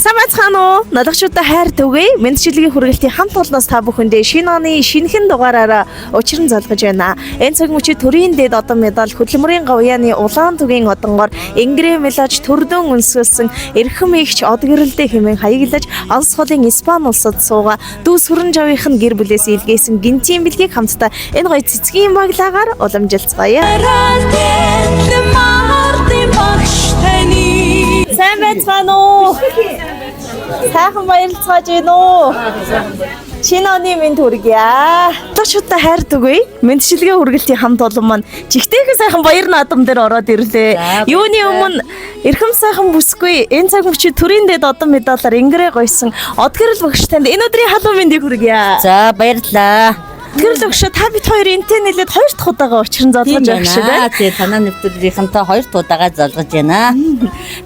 Самацхан надагчуудаа хайр түгэе. Мэдчилгийн хүргэлтийн хамт олноос та бүхэндээ шинэ оны шинэхэн дугаараараа учран залгаж байна. Энэ цаг мөчид төрийн дэд одон медаль хөдөлмөрийн гавьяаны улаан түгийн одонгоор Ингрэ Мелаж төрдөн өнсгөлсөн эрхэм эгч од гэрэлдээ хэмээн хаяглаж Алс холын Испани улсад сууга дүү сүрэн жавынх нь гэр бүлээс илгээсэн гинтийн бэлгийг хамтдаа энэ гоё цэцгийн баглагаар уламжилцгаая. Сайн байцгаана уу? Сайхан баярлцгааж байна уу? Шинэ оны минь төргийа. Надагчуудаа хайр түгэе. Мэдчилгээ хүргэлтийн хамт олон маань жигтэйхэн сайхан баяр наадам дээр ороод ирлээ. Юуны өмнө эрхэм сайхан бүсгүй энэ цаг мөчид төрийн дэд одон медалаар Ингрэ гойсон од гэрэл багш танд энэ өдрийн халуун мэндийг хүргье. За баярлалаа. Гэрэл багш та бид хоёр энтэй нийлээд хоёр дахь удаага учран залгаж байх шиг байна. Тэгээ танаа нэвтрүүлгийнхэнтэй хоёр дахь удаага залгаж байна.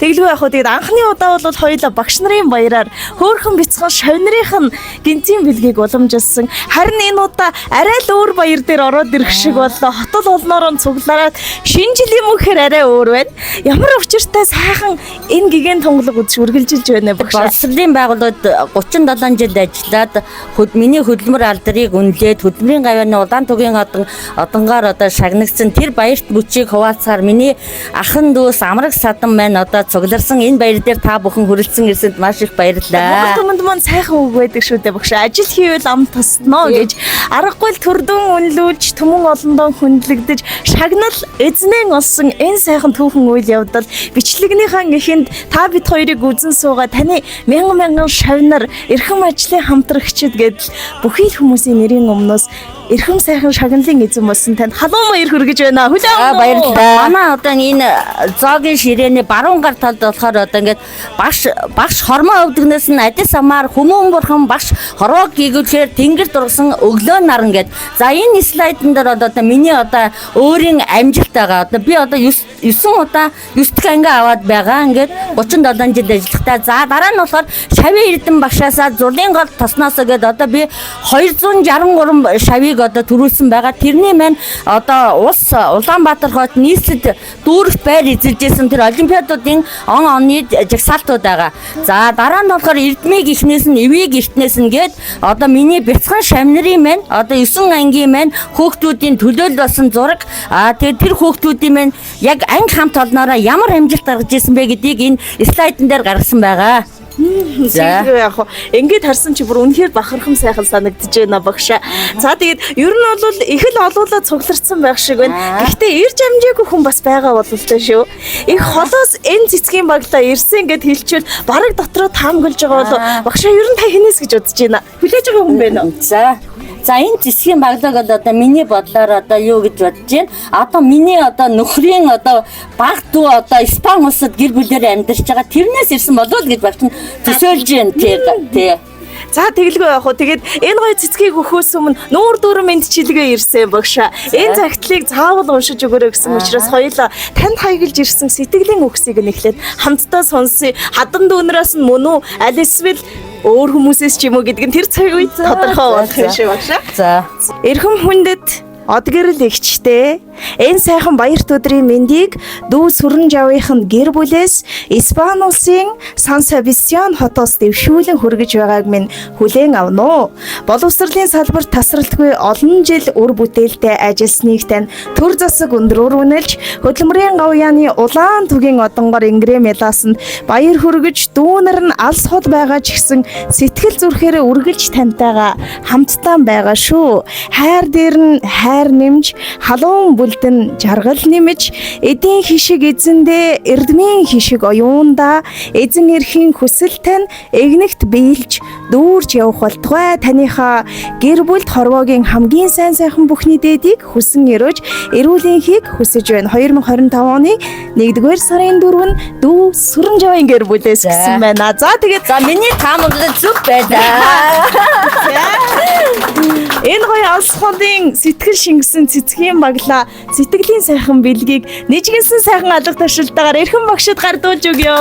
Тэгэлгүй яг хөө тэгээд анхны удаа бол хоёулаа багш нарын баяраар хөөрхөн бяцхан шавнырийнх нь гинтийн бэлгийг уламжилсан. Харин энэ удаа арай л өөр баяр дээр ороод ирэх шиг боллоо. Хотол олноор нь цуглараад шинэ жилийн мөнхөр арай өөр байна. Ямар учиртай сайхан энэ гигэн тонголог үзэж үргэлжилж байна багш. Боловсролын байгууллагад 37 жил ажиллаад миний хөдөлмөр алдрыг үнэлээд хөдөлмөрийн гавьяаны улаан түгийн одонгоор одоо шагнагдсан тэр баярт бүчийг хуваалцахаар миний ахын дүүс Амраг Садан маань одоо цугларсан энэ баяр дээр та бүхэн хүрэлцэн ирсэнд маш их баярлалаа. Монгол хүмүүс маань сайхан үг байдаг шүү дээ багш. Ажил хийвэл ам тосноо гэж аргагүй л төрдөн үнэлүүлж түмэн олондоо хүндлэгдэж шагнал эзнэн олсон энэ сайхан түүхэн үйл явдал бичлэгнийхаа эхэнд та бид хоёрыг үзэн суугаа таны мянган шавнар эрхэм ажлын хамтрагчид гэдэл бүхий л хүмүүсийн нэрийн өмнөөс эрхэм сайхан шагналын эзэн болсон танд халуун баяр хүргэж байна. Хүлээн баярлалаа. Манай одоо энэ зоогийн ширээний баруун гар талд болохоор одоо ингээд багш хормоо өвдгнээс нь адис амаар хүмүүн бурхан багш хорвоо гэгүүлэхээр тэнгэр дургасан өглөө наран гэд. За энэ слайдн дээр одоо миний одоо өөрийн амжилт байгаа. Одоо би одоо 9 удаа 9 дахь анги аваад байгаа. Ингээд 37 жил ажиллахтаа. За дараа нь болохоор шавийн эрдэн багшаасаа зурлын гол тосноосоо гэд одоо би 263 шавийг одоо төрүүлсэн байгаа. Тэрний маань одоо улс Улаанбаатар хот нийслэл дүүрэх байр эзэлжсэн тэр олимпиадуудын оны жагсаалтууд байгаа. За дараа нь болохоор Эрдмийг ихнээс нь Эвийг эртнээс нь гээд одоо миний бяцхан шавнырын маань одоо 9 ангийн маань хүүхдүүдийн төлөөлөл болсон зураг. Тэгээд тэр хүүхдүүдийн маань яг анги хамт олноороо ямар амжилт гаргаж ирсэн бэ гэдгийг энэ слайдн дээр гаргасан байгаа. За яг ингээд харсан чи бүр үнэхээр бахархам сайхан санагдаж байна багшаа. За тэгээд ер нь бол их л олуулаад цугларсан байх шиг байна. Гэхдээ ирж амжаагүй хүн бас байгаа бололтой шүү. Их холоос энэ цэцгийн баглаа ирсэн гэд хэлчихвэл бараг дотроо таамаглаж байгаа бол багшаа ер нь та хинээс гэж бодож байна. Хүлээж байгаа хүн байна уу? За энэ цэцгийн баглагад одоо миний бодлоор одоо юу гэж бодож байна? Одоо миний одоо нөхрийн одоо баг дүү одоо Испани улсад гэр бүлээр амьдарч байгаа тэрнээс ирсэн болов уу гэж багч нь төсөөлж байна тий. За тэгэлгүй яах вэ? Тэгээд энэ гоё цэцгийг өгөхөөс өмнө нүүр дүүрэн мэдчилгээ ирсэн багшаа. Энэ загтлыг заавал уншиж өгөөрэй гэсэн учраас хоёулаа танд хаяглаж ирсэн сэтгэлийн үгсийг нэхлээд хамтдаа сонсъё. Хадан дүүнраас нь мөн үү? Аль эсвэл өөр хүмүүсээс ч юм уу гэдг нь тэр цаг үед тодорхой болох юм шиг багшаа. За эрхэм хүндэт од гэрэл эгчтэй энэ сайхан баярт өдрийн мэндийг дүү сүрэн жавынх нь гэр бүлээс Испани улсын Сан Себастьян хотоос дэвшүүлэн хүргэж байгааг минь хүлээн авна уу. Боловсролын салбарт тасралтгүй олон жил үр бүтээлтэй ажилласныг тань төр засаг өндрөөр үнэлж хөдөлмөрийн гавьяаны улаан түгийн одонгоор Ингрэ Мелажсанд баяр хүргэж дүүнэр нь алс хол байгаа ч гэсэн сэтгэл зүрхээрээ үргэлж тантайгаа хамтдаа байгаа шүү. Хайр дээр нь хайр нэмж халуун бүлдэн жаргал нэмж эдийн хишиг эзэндээ эрдмийн хишиг оюунда эзэн эрхийн хүсэл тань эгнэгт биелж дүүрж явах болтугай таныхаа гэр бүлд хорвоогийн хамгийн сайхан бүхний дээдийг хүсэн өрөөж эрүүлэнхийг хүсэж байна. 2025 оны 1-р сарын 4-нд дүү сүрэн жавын гэр бүлээс гэсэн байна. За тэгээд миний таамаглал зүг байлаа. Энэ гоё алс холын сэтгэл шингэсэн цэцгийн баглаа сэтгэлийн сайхан бэлгийг нэжгэнсэн сайхан алга туршилтаагаар эрхэм багшид гардуулж өгье.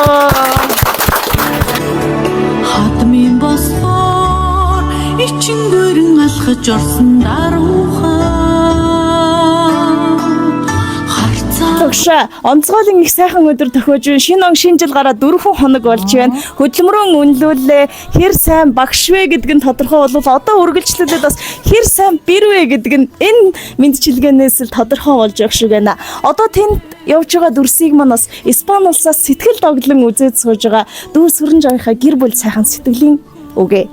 Хатмын босгоор ичин дөрөн алхаж орсон даруухан багш багшаа онцгойлон их сайхан өдөр тохиож шинэ он шинэ жил гараад 4 хоног болж байна. Хөдөлмөрөн үнэлүүлээ. Хэр сайн багш вэ гэдэг нь тодорхой болов одоо үргэлжлүүлээд бас хэр сайн бэр вэ гэдэг нь энэ мэдчилгээнээс л тодорхой болж явах шиг байна. Одоо тэнд явж байгаа дүрсийг маань бас Испани улсаас сэтгэл догдлон үзээд сууж байгаа дүү сүрэн жагийнхаа гэр бүл сайхан сэтгэлийн үгүй.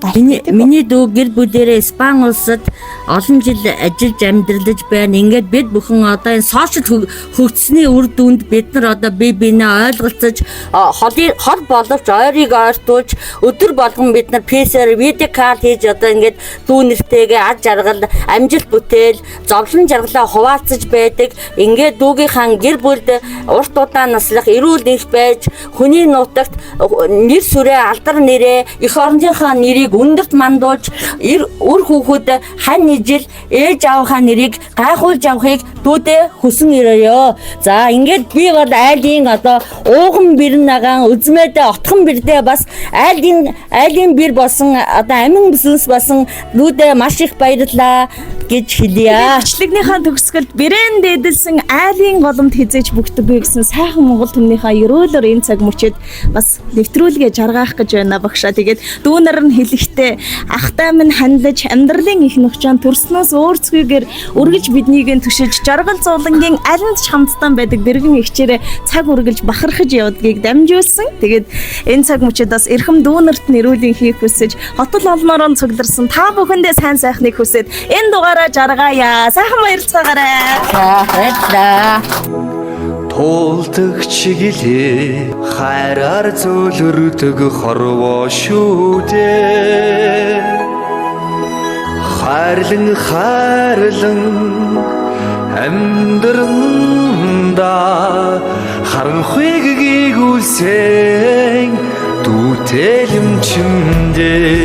Миний дүү гэр бүлээрээ Испани улсад олон жил ажиллаж амьдралж байна. Ингээд бид бүхэн одоо энэ сошиал хөгжсөний үр дүнд бид нар одоо бие биенээ ойлголцож хол боловч ойрыг ойртуулж өдөр болгон бид нар PCR видео кал хийж одоо ингээд дүү нэртэйгээ ад жаргал амжилт бүтээл зовлон жаргалаа хуваалцаж байдаг. Ингээд дүүгийнхаа гэр бүлд урт удаан наслах эрүүл их байж хүний нутагт нэр сүрээ алдар нэрээ их орондынхаа нэрийг өндөрт мандуулж үр хүүхэд хань нижил ээж аавынхаа нэрийг гайхуулж авахыг дүүдээ хүсэн ирээё. За ингээд би бол айлын одоо ууган бэрн нагаан үзмэдэ отхон бэрдээ бас айлын бэр болсон одоо амин бүсэнс болсон дүүдээ маш их баярлаа гэж хэлье. Бичлэгнийхаа төгсгөлд брэнд эдэлсэн айлын голомт хизээж бүгдгүй гэсэн сайхан монгол түмнийхаа ерөөлөөр энэ цаг мөчид бас нэвтрүүлгээ жаргаах гэж байна багшаа. Тэгээд дүүнэр нь хэлэхдээ ахтай минь хандаж амьдралын их нөхчөнд төрснөөс өөрсгүйгээр үргэлж биднийг түшиж жаргал зуулангийн алинд ч хамтдан байдаг бэргэн ихчээрээ цаг үргэлж бахархаж явдгийг дамжуулсан. Тэгээд энэ цаг мөчид бас эрхэм дүүнерт нэрүүлийн хийх хүсэж хотол олноороо цугларсан та бүхэндээ сайн сайхныг хүсээд энэ дугаараа жаргаая. Сайхан баярлцаагаарай. За Туулдаг чиглэлээ хайраар зөөлрдөг хорвоо шүү дээ. Хайрлан амьдранда харанхуйг гүйгүүлсэн дүүтэлэмчэндээ